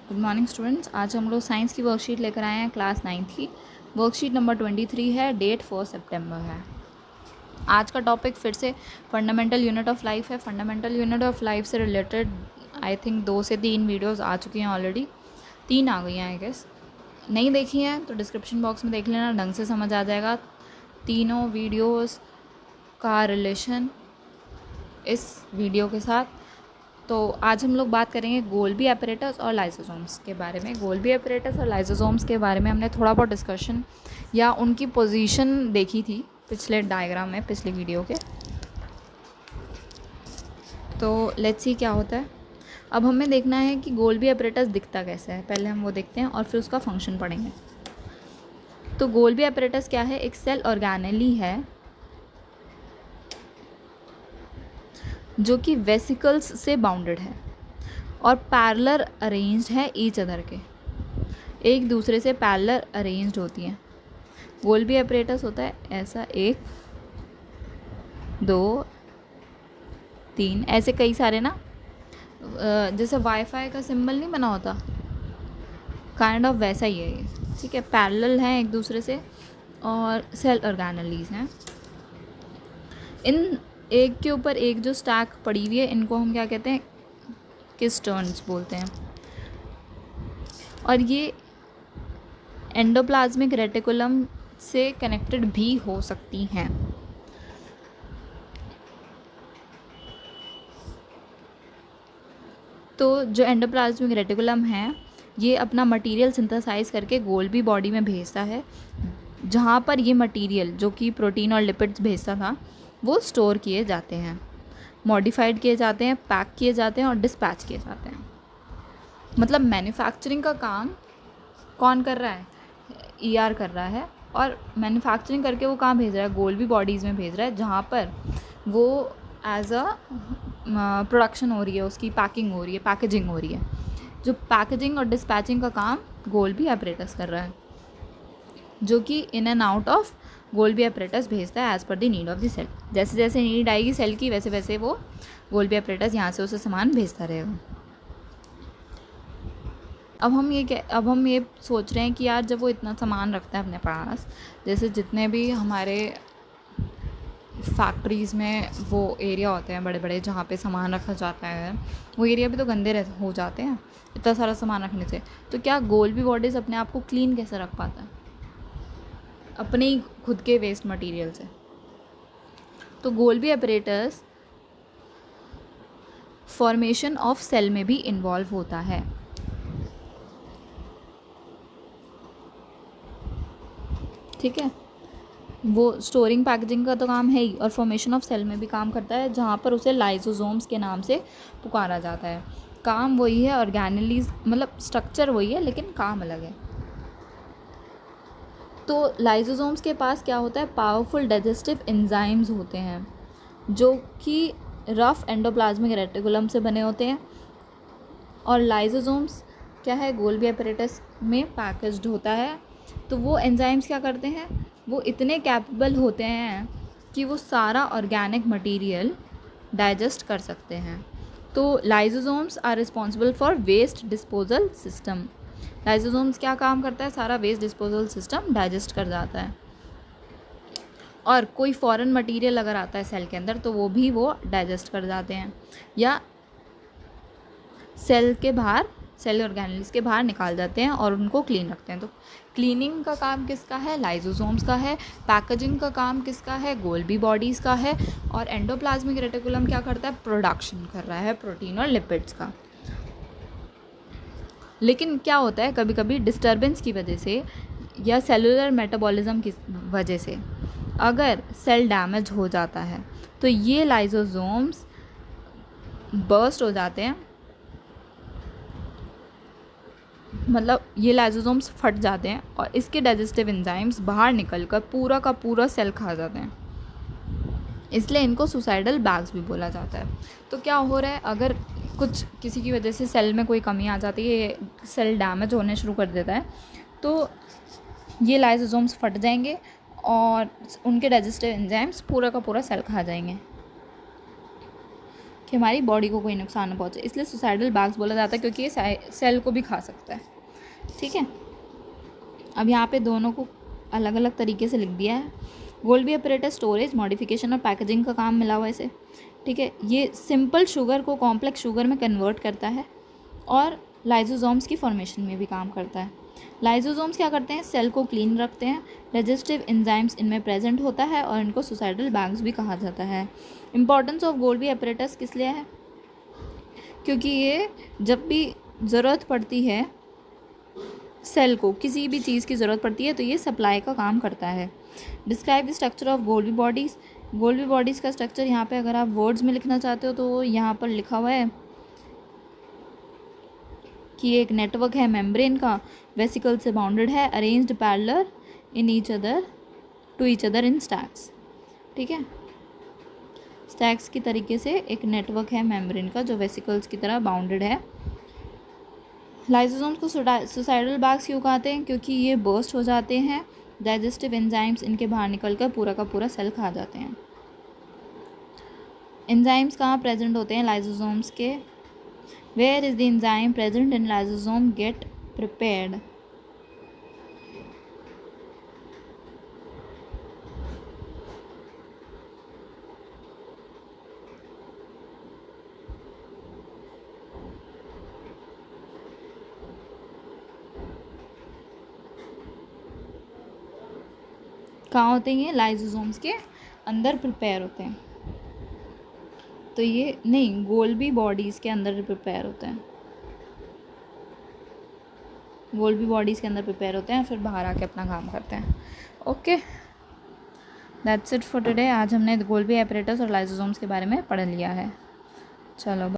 Good morning students. आज हम लोग साइंस की वर्कशीट लेकर आए हैं क्लास 9th की। वर्कशीट नंबर 23 है, डेट 4 सितंबर है। आज का टॉपिक फिर से फंडामेंटल यूनिट ऑफ लाइफ है। फंडामेंटल यूनिट ऑफ लाइफ से रिलेटेड आई थिंक 2 से 3 वीडियोस आ चुकी हैं ऑलरेडी, 3 आ गई हैं आई गेस। नहीं देखी हैं तो डिस्क्रिप्शन बॉक्स में देख लेना, ढंग से समझ आ जाएगा तीनों वीडियोस का रिलेशन इस वीडियो के साथ। तो आज हम लोग बात करेंगे गोल्गी एपरेटस और लाइसोसोम्स के बारे में। गोल्गी एपरेटस और लाइसोसोम्स के बारे में हमने थोड़ा बहुत डिस्कशन या उनकी पोजीशन देखी थी पिछले डायग्राम में, पिछले वीडियो के। तो लेट्स सी क्या होता है। अब हमें देखना है कि गोल्गी एपरेटस दिखता कैसे है, पहले हम वो देखते हैं और फिर उसका फंक्शन पढ़ेंगे। तो गोल्गी एपरेटस क्या है? एक सेल ऑर्गेनेली है जो कि वेसिकल्स से बाउंडेड है और पैरेलल अरेंज्ड है ईच अदर के, एक दूसरे से पैरेलल अरेंज्ड होती हैं। गोल्गी एपरेटस होता है ऐसा, 1 2 3 ऐसे कई सारे ना, जैसे वाईफाई का सिंबल नहीं बना होता, काइंड ऑफ वैसा ही है ये। ठीक है, पैरेलल हैं एक दूसरे से और सेल ऑर्गेनेलीज हैं। इन एक के ऊपर एक जो स्टैक पड़ी हुई है, इनको हम क्या कहते हैं? किस्टर्न्स बोलते हैं। और ये एंडोप्लाज्मिक रेटिकुलम से कनेक्टेड भी हो सकती हैं। तो जो एंडोप्लाज्मिक रेटिकुलम है, ये अपना मटेरियल सिंथेसाइज करके गोल्गी बॉडी में भेजता है, जहाँ पर ये मटेरियल जो कि प्रोटीन और लिपिड्स भेजता था वो स्टोर किए जाते हैं, मॉडिफाइड किए जाते हैं, पैक किए जाते हैं और डिस्पैच किए जाते हैं। मतलब मैन्युफैक्चरिंग का काम कौन कर रहा है? ईआर कर रहा है। और मैन्युफैक्चरिंग करके वो कहाँ भेज रहा है? गोल्गी बॉडीज़ में भेज रहा है, जहाँ पर वो एज अ प्रोडक्शन हो रही है, उसकी पैकिंग हो रही है, पैकेजिंग हो रही है। जो पैकेजिंग और डिस्पैचिंग का काम गोल्गी एपरेटस कर रहा है, जो कि in and out of Golgi apparatus भेजता है as per the need of the cell. जैसे जैसे नीड आएगी सेल की, वैसे वैसे वो गोल्गी एपरेटस यहाँ से उसे सामान भेजता रहेगा। अब हम ये सोच रहे हैं कि यार जब वो इतना सामान रखता है अपने पास, जैसे जितने भी हमारे फैक्ट्रीज़ में वो एरिया होते हैं बड़े बड़े जहाँ पे सामान रखा जाता है, वो एरिया भी तो गंदे हो जाते हैं इतना सारा सामान रखने से। तो क्या गोल्गी बॉडीज़ अपने आप को क्लीन कैसे रख पाता है? अपने ही खुद के वेस्ट मटेरियल से। तो Golgi apparatus formation of cell में भी इन्वॉल्व होता है। ठीक है, वो स्टोरिंग पैकेजिंग का तो काम है ही, और फॉर्मेशन ऑफ सेल में भी काम करता है, जहाँ पर उसे लाइसोसोम्स के नाम से पुकारा जाता है। काम वही है, ऑर्गेनेलीज मतलब स्ट्रक्चर वही है, लेकिन काम अलग है। तो लाइसोसोम्स के पास क्या होता है? पावरफुल डाइजेस्टिव एंजाइम्स होते हैं जो कि रफ एंडोप्लाज्मिक रेटिकुलम से बने होते हैं। और लाइसोसोम्स क्या है? गोल्गी एपरेटस में पैकेज्ड होता है। तो वो एंजाइम्स क्या करते हैं? वो इतने कैपेबल होते हैं कि वो सारा ऑर्गेनिक मटेरियल डाइजेस्ट कर सकते हैं। तो lysosomes are responsible for waste disposal system. Lysosomes क्या काम करता है? सारा वेस्ट डिस्पोजल सिस्टम डाइजेस्ट कर जाता है। और कोई फॉरेन मटेरियल अगर आता है सेल के अंदर तो वो भी वो डाइजेस्ट कर जाते हैं, या सेल के बाहर, सेल ऑर्गेनेल्स के बाहर निकाल जाते हैं और उनको क्लीन रखते हैं। तो क्लीनिंग का काम किसका है? लाइसोसोम्स का है। पैकेजिंग का काम किसका है? गोल्गी बॉडीज़ का है। और एंडोप्लाज्मिक रेटिकुलम क्या करता है? प्रोडक्शन कर रहा है प्रोटीन और लिपिड्स का। लेकिन क्या होता है, कभी कभी डिस्टर्बेंस की वजह से या सेलुलर मेटाबॉलिज्म की वजह से अगर सेल डैमेज हो जाता है तो ये लाइसोसोम्स बर्स्ट हो जाते हैं, मतलब ये लाइसोसोम्स फट जाते हैं और इसके डाइजेस्टिव एंजाइम्स बाहर निकलकर पूरा का पूरा सेल खा जाते हैं। इसलिए इनको सुसाइडल बैग्स भी बोला जाता है। तो क्या हो रहा है, अगर कुछ किसी की वजह से सेल में कोई कमी आ जाती है, सेल डैमेज होने शुरू कर देता है, तो ये लाइसोसोम्स फट जाएंगे और उनके डाइजेस्टिव एंजाइम्स पूरा का पूरा सेल खा जाएंगे। कि हमारी बॉडी को कोई नुकसान न पहुँचे, इसलिए सुसाइडल बैग्स बोला जाता है क्योंकि ये सेल को भी खा सकता है। ठीक है, अब यहाँ पे दोनों को अलग अलग तरीके से लिख दिया है। गोल्गी अपरेटस स्टोरेज, मॉडिफिकेशन और पैकेजिंग का काम मिला हुआ है इसे। ठीक है, ये सिंपल शुगर को कॉम्प्लेक्स शुगर में कन्वर्ट करता है और लाइसोसोम्स की फॉर्मेशन में भी काम करता है। लाइसोसोम्स क्या करते हैं, सेल को क्लीन रखते हैं, डाइजेस्टिव एंजाइम्स इनमें प्रेजेंट होता है और इनको सुसाइडल बैग्स भी कहा जाता है। इंपॉर्टेंस ऑफ गोल्गी अपरेटस किस लिए है, क्योंकि ये जब भी ज़रूरत पड़ती है, सेल को किसी भी चीज़ की ज़रूरत पड़ती है तो ये सप्लाई का काम करता है। Describe the structure of Golgi bodies. Golgi bodies का स्ट्रक्चर यहाँ पे अगर आप वर्ड्स में लिखना चाहते हो तो यहाँ पर लिखा हुआ है कि एक नेटवर्क है मेम्ब्रेन का, वेसिकल से बाउंडेड है, arranged parallel in each other in stacks. ठीक है, स्टैक्स की तरीके से एक नेटवर्क है मेम्ब्रेन का जो वेसिकल्स की तरह बाउंडेड है। लाइसोसोम्स को सुसाइडल बैग्स क्यों कहते हैं, क्योंकि ये बर्स्ट हो जाते हैं, डाइजेस्टिव एंजाइम्स इनके बाहर निकलकर पूरा का पूरा सेल खा जाते हैं। एंजाइम्स कहाँ प्रेजेंट होते हैं लाइसोसोम्स के, where is the enzyme present in lysosome get prepared. कहाँ होते हैं ये, लाइसोसोम्स के अंदर प्रिपेयर होते हैं। तो ये नहीं, गोल्गी बॉडीज़ के अंदर प्रिपेयर होते हैं, गोल्गी बॉडीज़ के अंदर प्रिपेयर होते हैं, फिर बाहर आके अपना काम करते हैं। Okay, that's it for today. आज हमने गोल्गी अपरेटस और लाइसोसोम्स के बारे में पढ़ लिया है। चलो।